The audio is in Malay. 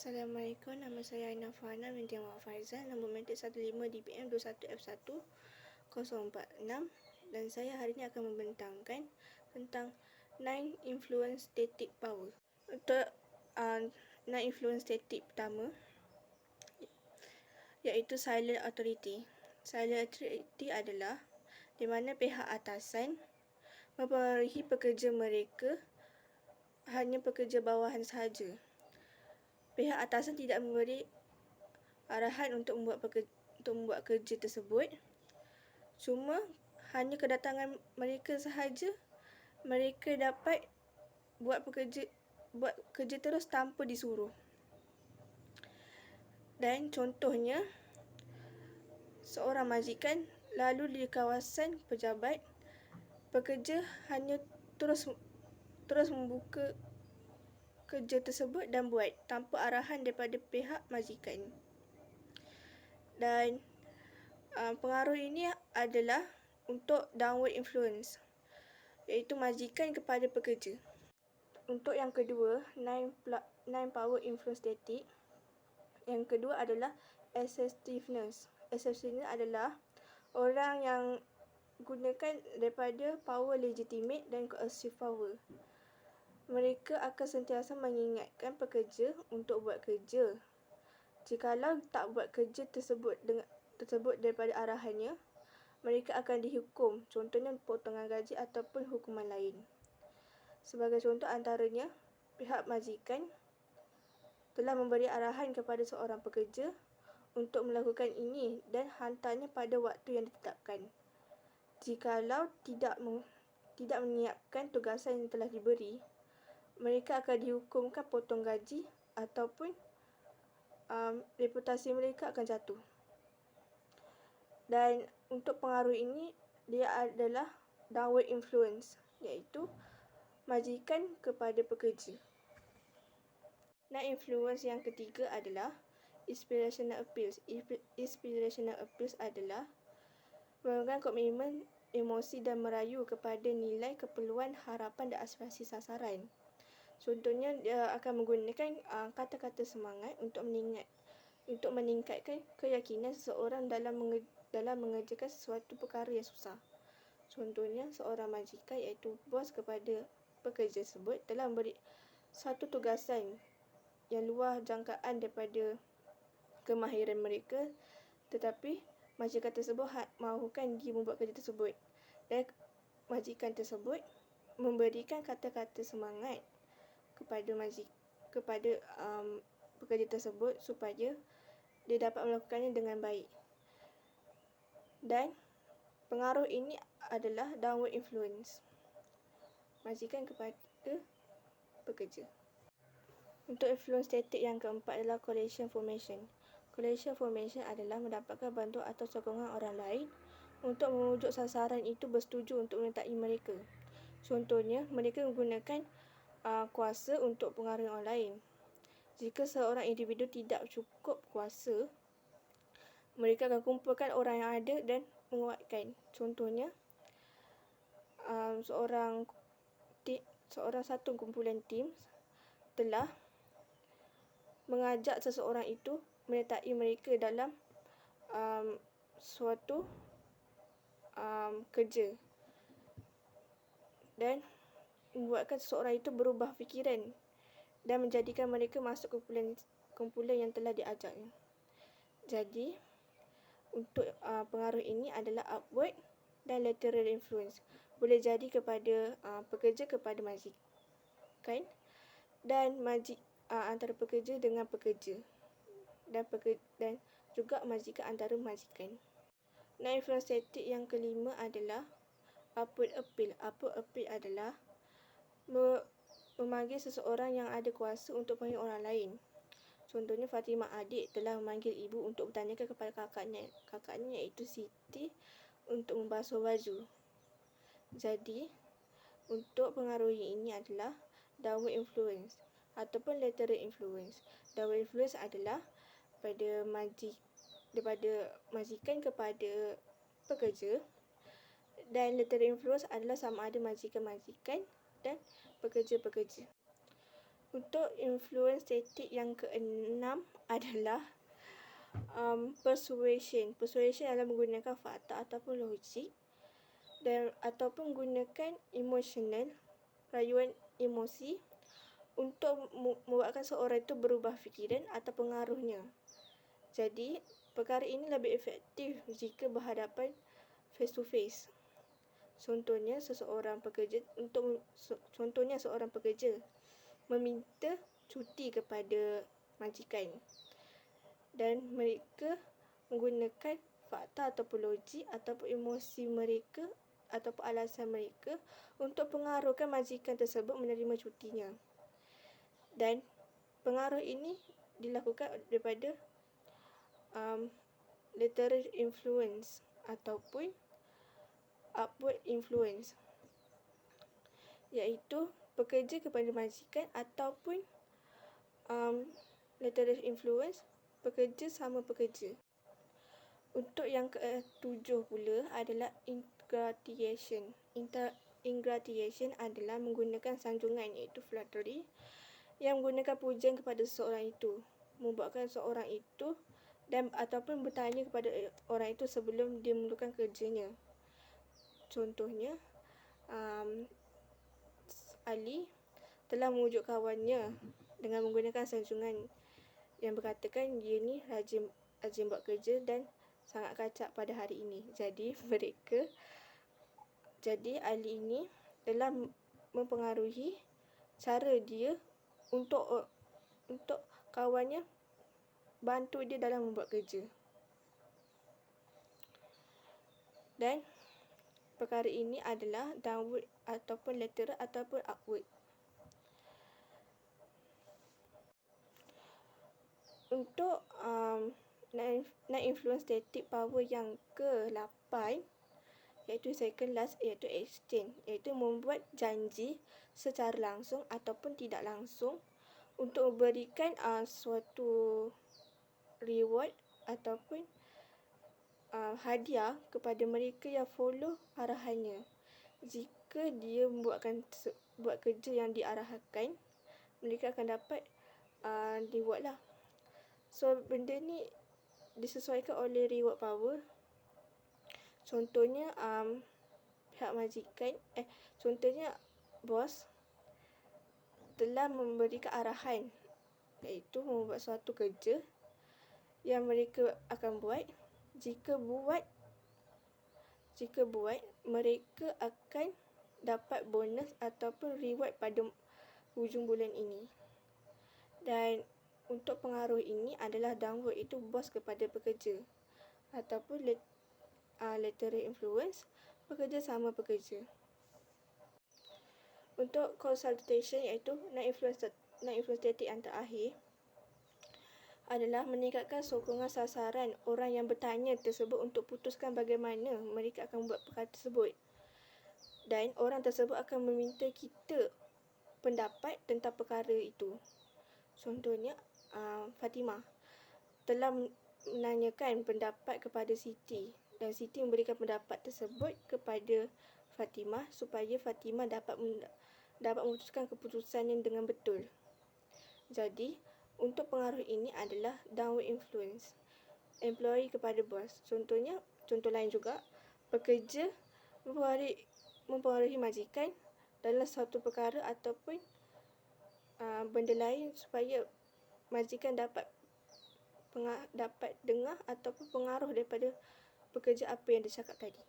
Assalamualaikum, nama saya Aina Fahana binti Muhammad Faizal, nombor medik 15DPM21F1046 dan saya hari ini akan membentangkan tentang 9 influence static power. Untuk 9 influence static pertama iaitu silent authority. Silent authority adalah di mana pihak atasan mempengaruhi pekerja mereka hanya pekerja bawahan sahaja. Pihak atasan tidak memberi arahan untuk membuat kerja tersebut. Cuma hanya kedatangan mereka sahaja mereka dapat buat kerja terus tanpa disuruh. Dan contohnya, seorang majikan lalu di kawasan pejabat, pekerja hanya terus membuka kerja tersebut dan buat tanpa arahan daripada pihak majikan. Dan pengaruh ini adalah untuk downward influence, iaitu majikan kepada pekerja. Untuk yang kedua, 9 power influence static. Yang kedua adalah assertiveness. Assertiveness adalah orang yang gunakan daripada power legitimate dan coercive power. Mereka akan sentiasa mengingatkan pekerja untuk buat kerja. Jikalau tak buat kerja tersebut daripada arahannya, mereka akan dihukum, contohnya potongan gaji ataupun hukuman lain. Sebagai contoh antaranya, pihak majikan telah memberi arahan kepada seorang pekerja untuk melakukan ini dan hantarnya pada waktu yang ditetapkan. Jikalau tidak menyiapkan tugasan yang telah diberi, mereka akan dihukumkan potong gaji ataupun reputasi mereka akan jatuh. Dan untuk pengaruh ini, dia adalah downward influence, iaitu majikan kepada pekerja. Nah, influence yang ketiga adalah inspirational appeals. Inspirational appeals adalah memegang komitmen emosi dan merayu kepada nilai, keperluan, harapan dan aspirasi sasaran. Contohnya, dia akan menggunakan kata-kata semangat untuk meningkatkan keyakinan seseorang dalam mengerjakan sesuatu perkara yang susah. Contohnya, seorang majikan iaitu bos kepada pekerja tersebut telah memberi satu tugasan yang luar jangkaan daripada kemahiran mereka, tetapi majikan tersebut mahukan dia membuat kerja tersebut, dan majikan tersebut memberikan kata-kata semangat kepada pekerja tersebut supaya dia dapat melakukannya dengan baik. Dan pengaruh ini adalah downward influence, majikan kepada pekerja. Untuk influence static yang keempat adalah coalition formation. Coalition formation adalah mendapatkan bantuan atau sokongan orang lain untuk memujuk sasaran itu bersetuju untuk menyertai mereka. Contohnya, mereka menggunakan kuasa untuk pengaruhi orang lain. Jika seorang individu tidak cukup kuasa, mereka akan kumpulkan orang yang ada dan menguatkan. Contohnya, seorang satu kumpulan tim telah mengajak seseorang itu menyertai mereka dalam suatu kerja dan membuatkan seseorang itu berubah fikiran dan menjadikan mereka masuk kumpulan yang telah diajaknya. Jadi, untuk pengaruh ini adalah upward dan lateral influence. Boleh jadi kepada pekerja kepada majikan dan antara pekerja dengan pekerja dan juga majikan antara majikan. Nah, influence static yang kelima adalah upward appeal. Upward appeal adalah memanggil seseorang yang ada kuasa untuk memanggil orang lain. Contohnya, Fatimah adik telah memanggil ibu untuk bertanyakan kepada kakaknya iaitu Siti untuk membasuh baju. Jadi, untuk pengaruhi ini adalah downward influence ataupun lateral influence. Downward influence adalah daripada majikan kepada pekerja, dan lateral influence adalah sama ada majikan-majikan dan pekerja-pekerja. Untuk influence statik yang keenam adalah persuasion. Persuasion adalah menggunakan fakta ataupun logik dan ataupun menggunakan emotional, rayuan emosi untuk membuatkan seorang itu berubah fikiran atau pengaruhnya. Jadi, perkara ini lebih efektif jika berhadapan face to face. Contohnya seorang pekerja meminta cuti kepada majikan dan mereka menggunakan fakta ataupun logik ataupun emosi mereka ataupun alasan mereka untuk pengaruhkan majikan tersebut menerima cutinya. Dan pengaruh ini dilakukan daripada lateral influence ataupun upward influence, iaitu pekerja kepada majikan ataupun lateral influence pekerja sama pekerja. Untuk yang ketujuh pula adalah ingratitude. Ingratitude adalah menggunakan sanjungan iaitu flattery yang menggunakan pujian kepada seseorang itu, membuatkan seorang itu dan ataupun bertanya kepada orang itu sebelum dia melakukan kerjanya. Contohnya, Ali telah memujuk kawannya dengan menggunakan sanjungan yang berkatakan dia ni rajin buat kerja dan sangat kacak pada hari ini. Jadi Ali ini telah mempengaruhi cara dia untuk kawannya bantu dia dalam membuat kerja. Dan perkara ini adalah downward ataupun lateral ataupun upward. Untuk nak influence static power yang ke-8, iaitu second last, iaitu exchange, iaitu membuat janji secara langsung ataupun tidak langsung untuk memberikan suatu reward ataupun hadiah kepada mereka yang follow arahannya. Jika dia buat kerja yang diarahkan, mereka akan dapat reward lah. So, benda ni disesuaikan oleh reward power. Contohnya pihak majikan, contohnya bos telah memberikan arahan, iaitu membuat suatu kerja yang mereka akan buat. Jika buat, mereka akan dapat bonus ataupun reward pada hujung bulan ini. Dan untuk pengaruh ini adalah downward, itu bos kepada pekerja, ataupun lateral influence pekerja sama pekerja. Untuk consultation, iaitu nak influence static yang terakhir adalah meningkatkan sokongan sasaran orang yang bertanya tersebut untuk putuskan bagaimana mereka akan buat perkara tersebut. Dan orang tersebut akan meminta kita pendapat tentang perkara itu. Contohnya, Fatimah telah menanyakan pendapat kepada Siti dan Siti memberikan pendapat tersebut kepada Fatimah supaya Fatimah dapat memutuskan keputusan yang dengan betul. Jadi, untuk pengaruh ini adalah downward influence, employee kepada bos. Contoh lain juga, pekerja mempengaruhi majikan dalam satu perkara ataupun benda lain supaya majikan dapat dengar ataupun pengaruh daripada pekerja apa yang dia cakap tadi.